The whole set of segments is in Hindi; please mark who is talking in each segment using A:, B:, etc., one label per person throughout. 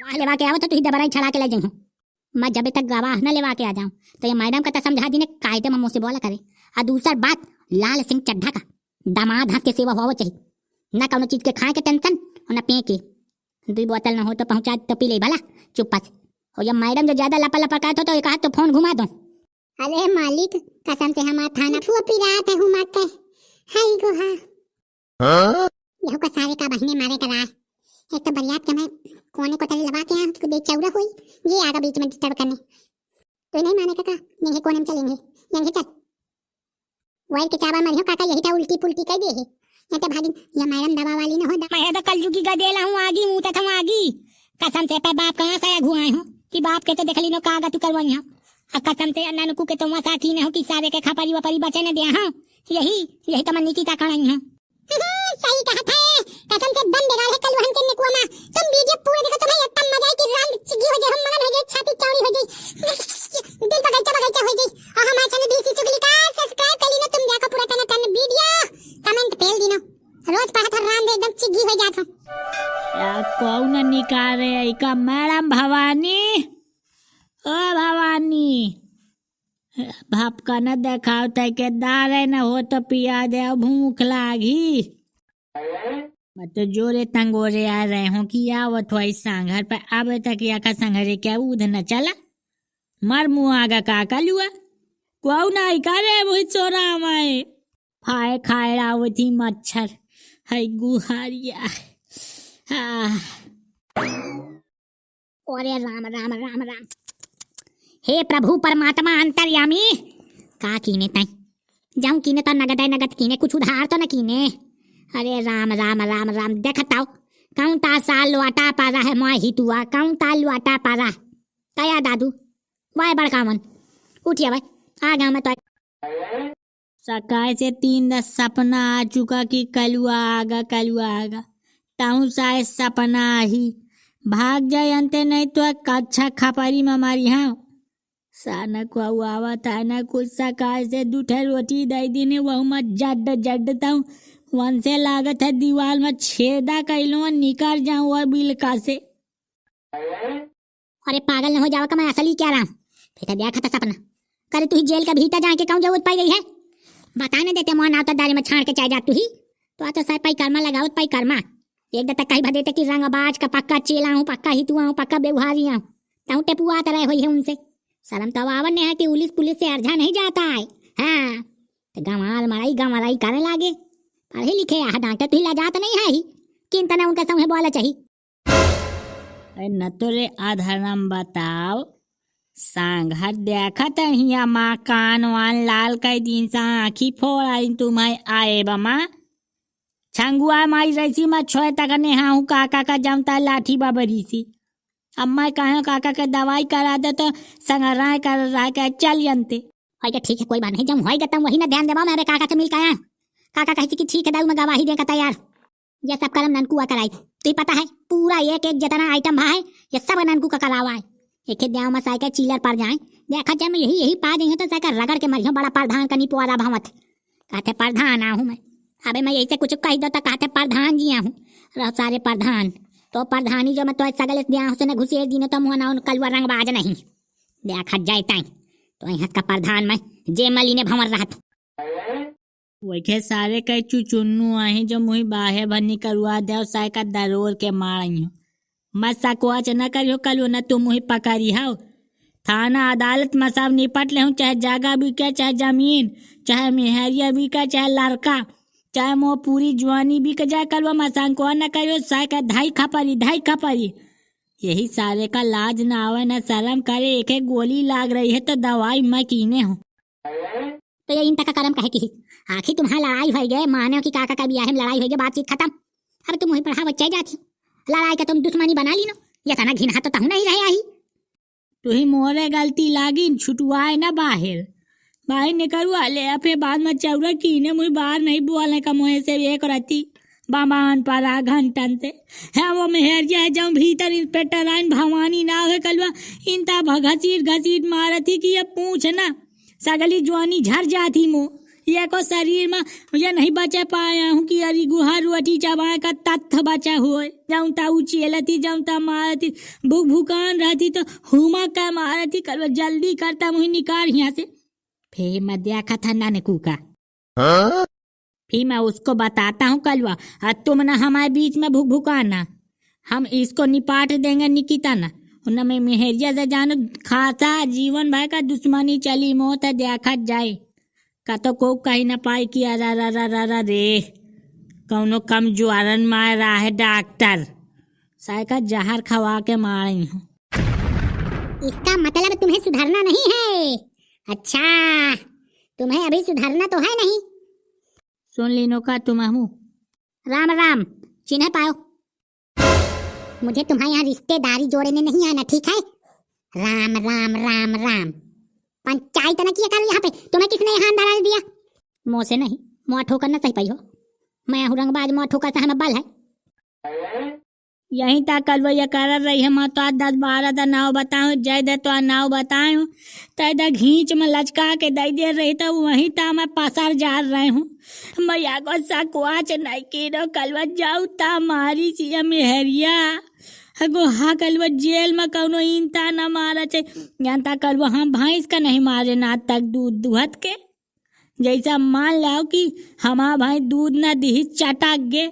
A: गवाह लेवा के आवत तो ही दबराई छड़ा के ले जाऊँ। मैं जब तक गवाह न लेवा के आ जाऊँ तो ये मैडम का तो समझा दी ने कायदे में मुझसे बोला करे। और दूसर बात, लाल सिंह चड्ढा का दामाद हाथ के सेवा हो चाहिए, न कौनो चीज के खाए के टेंशन और न पिए के। 2 बोतल न हो तो पहुंचा तो पी ले भला चुप्पा से। और जब मैडम जो ज्यादा लपा लपा कहते हो तो एक हाथ तो फोन घुमा दो।
B: अरे मालिक कसम से हमारा थाना फुआ पिरात है हुमा के हाय गुहा यह का सारे का बहने मारे करा। एक तो बरियात के मैं कोने को तले लगा के यहाँ तो देख चौरा हुई ये आगा बीच में डिस्टर्ब करने। तो नहीं माने काका यहीं कोने में चलेंगे यहीं चल वाइर के चाबा मरियो काका यही था उल्टी पुल्टी कह दे है या तो भागी या मैडम दवा वाली न हो।
A: मैं तो कलयुगी का देला हूँ आगी मुँह तक हूँ आगी। कसम से पे बाप कहाँ से घुआए हूँ कि बाप के तो देख ली नो कागा तू करवाई हूँ। कसम से अन्ना के तो मसा की न हो कि सारे के खपरी वपरी बचे न दिया हाँ। यही तो मन्नी की ताकड़ाई हूँ।
B: सही कहा था कसम से दम बेगाल है कल वहन के निकुआ में तुम वीडियो पूरे देखो तुम्हें इतना मजा आई कि रान चिगी हो जाए हम मगन हो जाए छाती चौड़ी हो जाए दिल बगैचा बगैचा हो जाए। और हमारे चैनल बीसी चुगली का सब्सक्राइब कर लीनो तुम जाकर पूरा टन वीडियो कमेंट पेल दीनो रोज पढ़ा था रान दे एकदम चिगी हो जात
C: या कौन निकारे इका मैडम भवानी ओ भवानी भाप का न देखाव तय के दारे न हो तो पिया दे भूख लागी। मैं तो जोरे तंगोरे आ रहे हूँ कि आवत हुआ इस सांघर पर अब तक या का संघरे क्या उध न चला मर मुँह आगा काका लुआ कौन आई करे वही चोरा माए फाय खाए रावती मच्छर है गुहारिया।
A: ओरे राम राम राम राम। हे प्रभु परमात्मा अंतर्यामी का कीने ताई जाऊं कीने तो नगद है नगद कीने कुछ उधार तो न कीने। अरे राम राम राम राम देखताओ कौन ता साल लुआटा पारा है मोह ही तुआ कौन ता लुआटा पारा कया दादू वाय बड़का मन उठिया भाई आ गया मैं तो।
C: सकाय से 3 सपना आ चुका कि कलुआ आगा ताऊ साए सपना ही भाग जाए अंते नहीं तो अच्छा खपारी में मारी हाँ साना को आवा ताना कुछ सकाय से 2 रोटी दे दीने वह मत जड्डता हूँ वन से लागत है दीवार में छेदा कैलो निकल जाऊँ वह बिलका से।
A: अरे पागल न हो जावा का मैं असली क्या रहा फिर देखा था सपना करे तू ही जेल का भीतर जाके कौन जरूरत पाई गई है बताने देते मोहन आता दारी में छाड़ के चाहे जा तू ही तो आता साहब पाई कर्मा लगावत पाई कर्मा एक दत्ता कहीं भदेते कि रंगबाज का पक्का चेला हूँ पक्का ही तू हूँ पक्का बेवहारी हूँ ताऊ टेपुआ तरह हुई है उनसे शर्म तो आवन है कि पुलिस से अर्जा नहीं जाता है। हाँ तो गंवाराई करने लागे पढ़े लिखे डांटे तो हिला जाता नहीं है ही किन तना उनका संग बोला चाहिए।
C: न तो रे आधारम बताओ सांघर देखा तो हिया माँ कान वान लाल कई दिन सा आँखी फोड़ा तुम्हें आए बमा छंगुआ माई रही मैं छोए तक ने हाँ काका का जमता लाठी बाबरी सी अब मैं कहा काका के दवाई करा दे तो संगराय कर रहा है चल यंते
A: ठीक है कोई बात नहीं जब होएगा तब वही ना ध्यान देवा मेरे काका से मिल के आया काका कहे कि ठीक है दाऊ मैं गवाही देगा तैयार ये सब कर्म ननकुआ कराई तो पता है पूरा एक जितना आइटम है ये सब ननकू का करावा है एक देव में साइकिल चीलर पर जाए देखा जब यही पा देंगे तो साइकिल रगड़ के मरियो बड़ा प्रधान का निपुआरा भावत कहते प्रधान आहूँ मैं अबे मैं यही से कुछ कह दो तो कहते प्रधान जी आहूँ रह सारे प्रधान तो प्रधानी जो मैं तो सगल दिया से न घुसे दिन तो मुँह ना कलुआ रंग बाज नहीं देखा जाए ताई तो यहाँ का प्रधान मैं जे मली ने भंवर रहा
C: वही सारे कई चुचुन्नू आही जो मुही बाहे भनी करवा दे साय का दरोर के मारी हो मत सकुआच न करियो कल न तुम मुही पकड़ी हो थाना अदालत में सब निपट ले हूँ चाहे जगह बिके चाहे जमीन चाहे मेहरिया बिका चाहे लड़का चाहे मोह पूरी जवानी बिक जाए कल मसान को न करियो साय का ढाई खपरी यही सारे का लाज न आवे न शर्म करे एक गोली लाग रही है तो दवाई मैं कीने हूँ।
A: तो ये इन तक का कर्म कहे की आखिर तुम्हारा लड़ाई हो गए मानो की काका का ब्याह में लड़ाई हो गई बातचीत खत्म अब तुम वही पढ़ा बच्चे जाती लड़ाई का तुम दुश्मनी बना ली नो या तना घिना तो नहीं रहे आई
C: तू ही मोरे गलती लागी छुटवाए ना बाहर निकलवा ले अपने बाद में चौरा कीने मुझे बाहर नहीं बोलने का मुँह से एक रहती बामान पारा घंटन से है वो मेहर जाए जाऊँ भीतर इंस्पेक्टर आइन भवानी ना हो कलवा इनता घसीट मारती कि ये पूछ ना सगली जवानी झर जाती मुँह ये को शरीर में ये नहीं बचा पाया हूँ कि अरे गुहा रोटी चबाए का तत्व बचा हुआ जाऊँ ता उचेलती जाऊँ ता मारती भूख भूकान रहती तो हुमा का मारती कल जल्दी करता मुझे निकाल यहाँ से। फिर मैं देखा था नानकू का, फिर मैं उसको बताता हूँ कलवा, तुम ना हमारे बीच में भूख भूकाना, हम इसको निपाट देंगे निकिता ना न में मेहरिया से जानो खासा जीवन भर का दुश्मनी चली मौत देखा जाए का तो को कहीं ना पाई कि अरा रा रा रा रा रे कौनो कमजोरन मार रहा है डॉक्टर साय का जहर खवा के मारी हूँ।
B: इसका मतलब तुम्हें सुधरना नहीं है। अच्छा, तुम्हें अभी सुधरना तो है नहीं।
C: सुन लीनो का तुम हूँ।
B: राम राम, चिन्ह पाओ। मुझे तुम्हारे यहाँ रिश्तेदारी जोड़ने नहीं आना, ठीक है। राम राम राम राम। पंचायत न किया करो यहाँ पे। तुम्हें किसने यहाँ अंदर आने दिया?
A: मुँह से नहीं, मुँह ठोकर न सही पाई हो। मैं हूँ रंगबाज, मुँह ठोकर से हमें बल है।
C: यहीं तक कल वही कर रही है। मैं तो 10-12 का नाव बताऊँ जय दे तो नाव बताऊँ तैदा घींच में लचका के दे दे रही तो वहीं तक मैं पसार जा रही हूँ। मैया को सकवाच नहीं की रो कलवा जाऊ ता मारी सी मेहरिया गो हाँ कलवा जेल में कौनो इंता न मारा चे जानता कलवा हम भैंस का नहीं मारे ना तक दूध दुहत के जैसा मान लाओ कि हमारा भाई दूध न दी चटक गे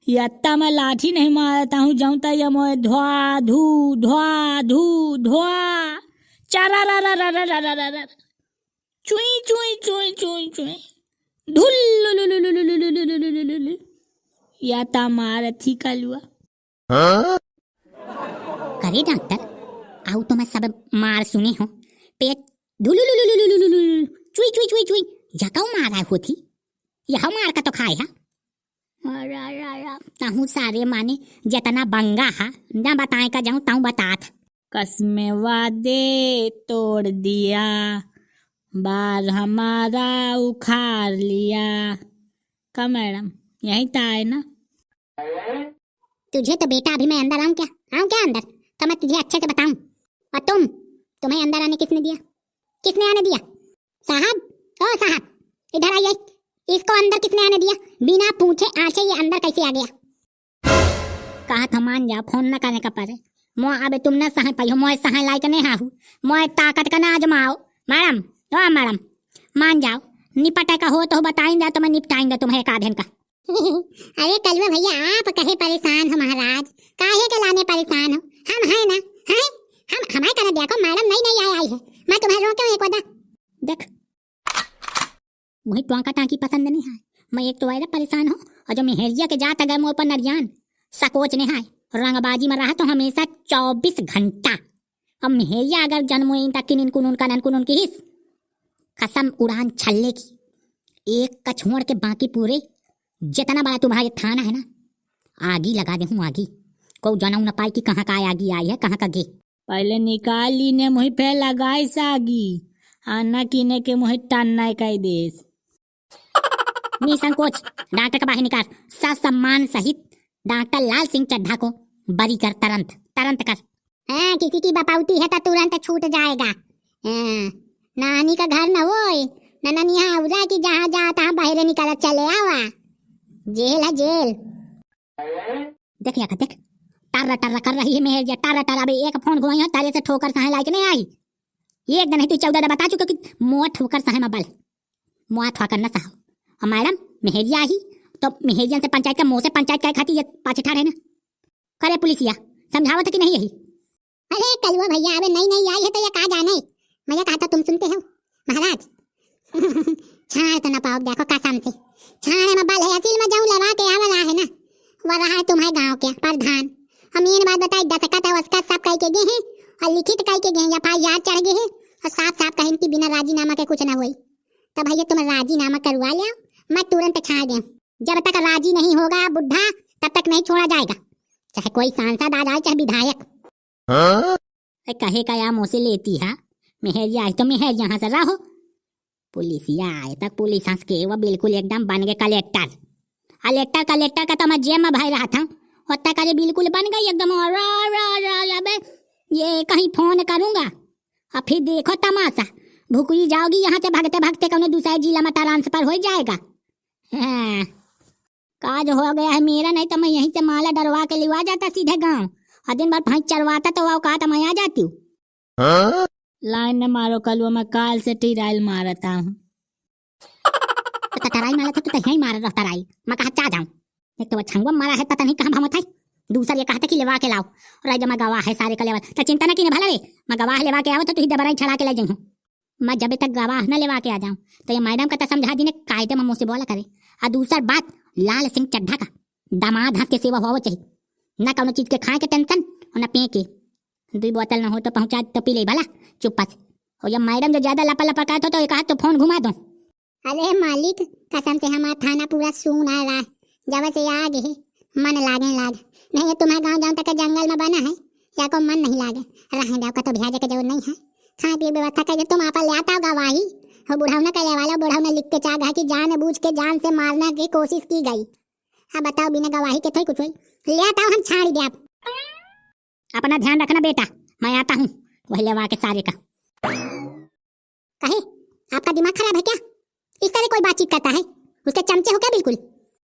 C: यत्ता मैं लाठी नहीं मारता हूँ जाऊँ तो ये मोए धुआ धू धुआ धू धुआ चारा रा रा रा रा रा रा रा रा चुई चुई चुई चुई चुई धुल या ता मार थी कलुआ।
A: करे डॉक्टर आओ तो मैं सब मार सुनी हूँ। पेट धुलुलुलुलुलुलुलु चुई चुई चुई चुई जकाऊ मारा होती यह मार का तो खाए हा ताहू सारे माने जतना बंगा हा न बताए का जाऊँ ताऊ बतात।
C: कसमे वादे तोड़ दिया बार हमारा उखाड़ लिया का मैडम यही तो आए ना।
B: तुझे तो बेटा अभी मैं अंदर आऊँ क्या अंदर तो मैं तुझे अच्छे से बताऊं। और तुम्हें अंदर आने किसने दिया? किसने आने दिया? साहब, ओ साहब इधर आइए। इसको अंदर किसने आने दिया? बिना पूछे आछे ये अंदर कैसे आ गया?
A: कहा था मान जाओ, फोन न करने का पड़े। मोह अबे तुम न सह पाई हो, मोह सह लायक नहीं हाहू, मोह ताकत का ना आजमाओ। मैडम ओ मैडम मान जाओ, निपटा का हो तो बताएंगे तो मैं निपटाएंगे तुम्हें एक आधे का।
B: अरे कलवा भैया आप कहे परेशान हो महाराज, काहे के लाने परेशान हो? हम है ना, है हम हमारे तरह देखो मैडम नई आई है। मैं तुम्हें रोक्यों एक वदा
A: देख मुझे टोंका टांकी पसंद नहीं है। मैं एक तो वायरस परेशान हूँ और जो मेहरिया के जात अगर मोह पर नरियान सकोच नहीं है रंगबाजी में रहा तो हमेशा 24 घंटा। अब मेहरिया अगर जन्म तक किन कुन का ननकुन की हिस कसम उड़ान छल्ले की एक का छोड़ के बाकी पूरे जितना बड़ा तुम्हारा थाना है ना आगी लगा दे हूँ। आगी को जानू न पाई कि कहाँ का आगी आई है कहाँ का गे।
C: पहले निकाल ली ने मुझे पे लगाई सागी आना कीने के मुझे टन्ना कई देश
A: निसंकोच डॉक्टर का बाहर निकाल सम्मान सहित डॉक्टर लाल सिंह चड्ढा को बरी कर तुरंत कर।
B: हाँ किसी की बपाउती है तो तुरंत छूट जाएगा। नानी का घर न वो ननी यहाँ उड़ा की जहाँ जाता बाहर निकाल चले आवा जेल है जेल।
A: देख टर्रा कर रही है मेहरिया टर्रा। अबे एक फोन घुमाई है तारे से ठोकर सहे लायक नहीं आई। एक दिन ही तू 14 बता चुका कि मुआ ठोकर सहे में बल मुआ ठोकर न सहो। और मैडम मेहरिया ही तो मेहरिया से पंचायत का मुँह से पंचायत का खाती पाछे ठाड़े ना करे पुलिसिया समझावत कि नहीं यही।
B: अरे कलवा भैया अबे नई आई है तो ये कहा जाने मैं कहा था तुम सुनते हो महाराज। छाड़ तो ना पाओ देखो कसम से छाड़े में बल है असील में जाऊं लगा के आवा है ना वो रहा है तुम्हारे गांव के प्रधान। हम ये बात बताई दस्तखत अवस्था सब कह के गए हैं और लिखित कह के गए FIR चढ़ गए हैं और साफ कहें कि बिना राजीनामा के कुछ ना हुई। तब भैया तुम राजीनामा करवा लिया मैं तुरंत छाड़ दूं। जब तक राजी नहीं होगा बुढ़ा तब तक नहीं छोड़ा जाएगा चाहे कोई सांसद आ जाए चाहे विधायक।
A: कहे का या मुँह से लेती है मेहरिया आई तो मेहर यहाँ से रहो पुलिसिया आए तक पुलिस हंस के वो बिल्कुल एकदम बन गए कलेक्टर का तो मैं जेब में भाई रहा था होता करे बिल्कुल बन गई एकदम। और ये कहीं फोन करूंगा और फिर देखो तमाशा भूखी जाओगी यहाँ से भागते भागते कौनो दूसरे जिला में ट्रांसफर हो जाएगा। हाँ, काज हो गया है मेरा, नहीं तो मैं यहीं से माला डरवा के लिवा जाता सीधे गांव, और दिन भर भैंस चरवाता तो वो कहा था मैं आ जाती हूँ।
C: लाइन न मारो, कल वो मैं काल से टिराइल मारता हूँ।
A: तो तराई मारा था तो यहीं मारा रहता राई, मैं कहा चा जाऊं। एक तो वो छंगवा मारा है पता नहीं कहाँ भामत है, दूसरा ये कहता कि लेवा के लाओ, और जब मैं गवाह है सारे का लेवा तो चिंता न की भला रे, मैं गवाह लेवा के आओ तो तुही दबराई छड़ा के ले जाऊँ। मैं जब तक गवाह न लेवा के आ जाऊं तो ये मैडम का तो समझा दी ने कायदे में मुझसे बोला करे। और दूसरा बात, लाल सिंह चड्ढा का दामाद हाथ के सेवा हो चाहिए, न कौनो चीज के खाए के टेंशन और न पिए के। 2 बोतल न हो तो पहुंचा तो पी ले भला चुप्पा से। और जब मैडम जो ज्यादा लपा लपा कहते तो एक हाथ तो फोन घुमा दो।
B: अरे मालिक कसम से हमारा थाना पूरा सून आ रहा है, जब से आगे है मन लागे लाग नहीं है। तुम्हारे गांव तक जंगल में बना है या को मन नहीं लागे, रहने दो का तो भेजे के जरूरत नहीं है। खाए पिए व्यवस्था कर तुम आप ले आता गवाही और बुढ़ावना करे वाला बुढ़ावना लिख के चाह कि जान बूझ के जान से मारने की कोशिश की गई। हाँ बताओ, बिना गवाही के थोड़ी कुछ हुई, ले आता हम छाड़ी दे। आप
A: अपना ध्यान रखना बेटा, मैं आता हूँ वही लेवा के सारे का।
B: कहे आपका दिमाग खराब है क्या? इस तरह कोई बातचीत करता है, उसके चमचे हो क्या बिल्कुल?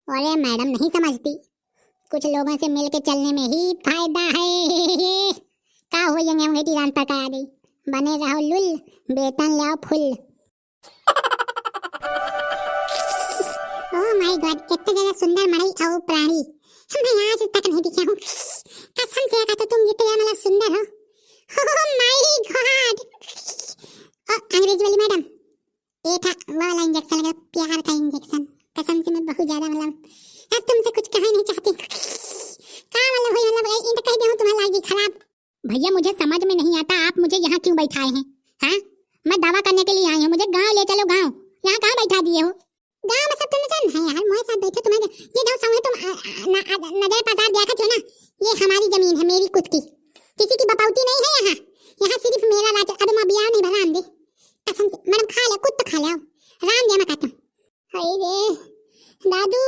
B: अरे मैडम नहीं समझती, कुछ लोगों से मिल के चलने में ही फायदा है। का हो यंगे टीरान पर करा दी, बने रहो लुल, वेतन ले आओ फुल। ओह माय गॉड, इतना ज्यादा सुंदर मड़ई और प्राणी मैं आज तक नहीं दिखा हूँ। कसम से कहा तो तुम जितने मतलब सुंदर हो। Oh my God. अंग्रेजी वाली मैडम, ये था वाला इंजेक्शन लगा, प्यार का इंजेक्शन। कसम से मैं बहुत ज्यादा मतलब अब तुमसे कुछ कहना नहीं चाहती। क्या मतलब हुई, मतलब इन कह दे तुम्हारी लागी खराब।
A: भैया मुझे समझ में नहीं आता आप मुझे यहाँ क्यों बैठाए हैं? हाँ, मैं दावा करने के लिए आई हूँ, मुझे गांव ले चलो। गांव यहाँ कहाँ बैठा दिए हो?
B: गांव में सब तुम जान है यार, मेरे साथ बैठो। तुम्हारे ये गांव समझो तुम नजर पसार देखा छो ना, ये हमारी जमीन है, मेरी खुद की, किसी की बपौती नहीं है। यहाँ यहाँ सिर्फ मेरा राज। अब मैं बियाह नहीं भरा हम दे, कसम से मैडम खा ले, कुछ तो खा ले राम दे। मैं कहता हूँ हाय रे दादू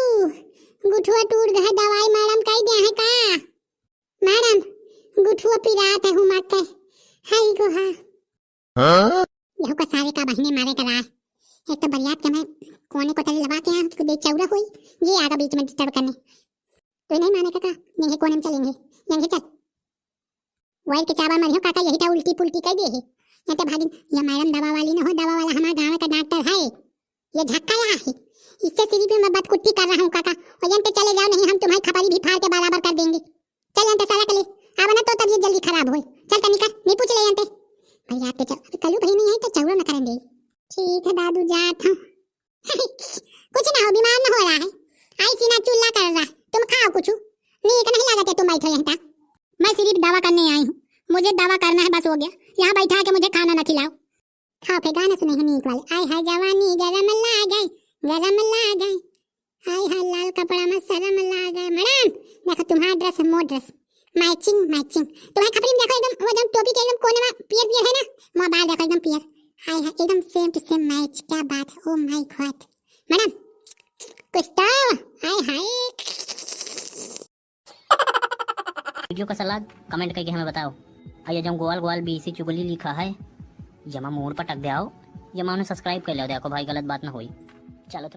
B: गुठुआ टूट गया, दवाई मैडम कह दिया है का? मैडम गुठुआ पिरात है हूँ मत के हाय गो। हाँ यह का सारे का बहने मारे करा, एक तो बरियात के मैं कोने को तले लगा के यहाँ तो देख चौरा हुई, ये आगा बीच में डिस्टर्ब करने। तो नहीं माने काका, यहीं कोने में चलेंगे, यहीं चल वाइल के चावल मरियो काका, यही था उल्टी पुल्टी कह दे है। ये तो भागी ये मैडम दवा वाली न हो, दवा वाला हमारे गांव का डॉक्टर है, ये झक्का यहाँ है, इससे सिर्फ मैं बदकुट्टी कर रहा हूँ काका। और यंते चले जाओ, नहीं हम तुम्हारी खपरी भी फाड़ के बराबर कर देंगे। चल यंते सारा कले अब ना तो तब ये जल्दी खराब हो। चल तनिक नहीं पूछ ले यंते भैया आपके चल कलू भाई नहीं है तो चौरा न करेंगे। ठीक है दादू जात हूँ। कुछ ना हो, बीमार न हो रहा है, आई सीना चुल्ला कर रहा। तुम खाओ कुछ नीक नहीं लगा तुम बैठो यहाँ तक।
A: मैं सिर्फ दावा करने आई हूँ, मुझे दावा करना है बस, हो गया। यहाँ बैठा के मुझे खाना न खिलाओ।
B: खाओ फिर गाना सुने हैं नीक वाले। आय हाय जवानी गरम ला गए, गरम ला गए, हाय हाय लाल कपड़ा में शर्म ला गए। मैडम देखो तुम्हारा ड्रेस मोर ड्रेस मैचिंग मैचिंग। तुम्हारे कपड़े में देखो एकदम वो एकदम टोपी के एकदम कोने में पियर पियर है ना, वो बाल देखो एकदम पियर, हाय हाय एकदम सेम टू सेम मैच। क्या बात है, ओ माय गॉड मैडम कुछ तो हाय हाय।
D: वीडियो का सलाह कमेंट करके हमें बताओ। और जब गोवाल गोवाल बीसी चुगली लिखा है, जमा मोड़ पटक दे आओ, जमा उन्हें सब्सक्राइब कर लो, देखो भाई गलत बात ना हुई। चलो तो